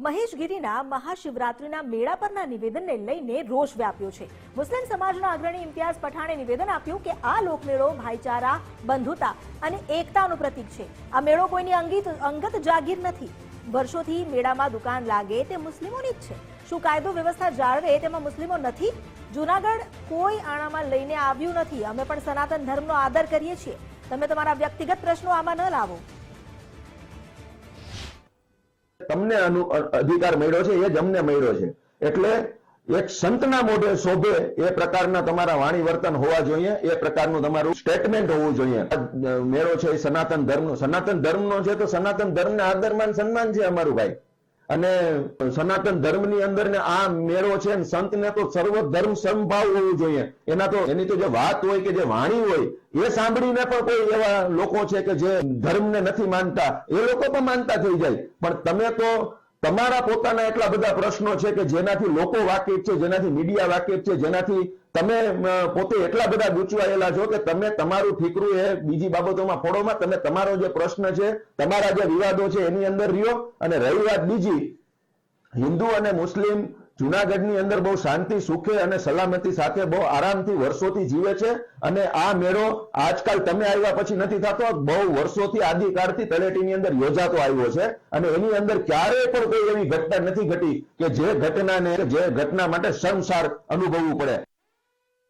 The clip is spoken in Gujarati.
મહેશગીરીના મહાશિવરાત્રીના મેળા પરના નિવેદનને લઈને રોષ વ્યાપ્યો છે। મુસ્લિમ સમાજના અગ્રણી ઇમ્તિયાઝ પઠાણે નિવેદન આપ્યું કે આ લોકમેળો ભાઈચારા, બંધુતા અને એકતાનું પ્રતીક છે। આ મેળો કોઈની અંગત જાગીર નથી। વર્ષોથી મેળામાં દુકાન લાગે તે મુસ્લિમોની જ છે। શું કાયદો વ્યવસ્થા જાળવે તેમાં મુસ્લિમો નથી? જૂનાગઢ કોઈ આણામાં લઈને આવ્યું નથી। અમે પણ સનાતન ધર્મનો આદર કરીએ છીએ। તમે તમારા વ્યક્તિગત પ્રશ્નો આમાં ન લાવો। તમને અધિકાર મળ્યો છે એ જ અમને મળ્યો છે, એટલે એક સંતના મોઢે શોભે એ પ્રકારના તમારા વાણી વર્તન હોવા જોઈએ, એ પ્રકારનું તમારું સ્ટેટમેન્ટ હોવું જોઈએ। મેળો છે એ સનાતન ધર્મનો છે, તો સનાતન ધર્મને આદરમાન સન્માન છે અમારું ભાઈ। અને સનાતન ધર્મની અંદર ને આ મેળો છે, સંતને તો સર્વ ધર્મ સમભાવ હોવું જોઈએ। એની તો જે વાત હોય કે જે વાણી હોય એ સાંભળીને પણ કોઈ એવા લોકો છે કે જે ધર્મને નથી માનતા, એ લોકો પણ માનતા થઈ જાય। પણ તમે તો તમારા પોતાના એટલા બધા પ્રશ્નો છે કે જેનાથી લોકો વાકેફ છે, જેનાથી મીડિયા વાકેફ છે, જેનાથી તમે પોતે એટલા બધા ગૂંચવાયેલા છો કે તમે તમારું ફીકરું એ બીજી બાબતોમાં ફોડોમાં, તમે તમારો જે પ્રશ્ન છે, તમારા જે વિવાદો છે એની અંદર રહ્યો। અને રહી વાત બીજી, હિન્દુ અને મુસ્લિમ જુનાગઢની અંદર બહુ શાંતિ, સુખે અને સલામતી સાથે બહુ આરામથી વર્ષોથી જીવે છે। અને આ મેળો આજકાલ તમે આવ્યા પછી નથી થતો, બહુ વર્ષોથી આદિકાળથી તળેટીની અંદર યોજાતો આવ્યો છે। અને એની અંદર ક્યારેય પણ કોઈ એવી ઘટના નથી ઘટી કે જે ઘટના માટે શર્મસાર અનુભવવું પડે।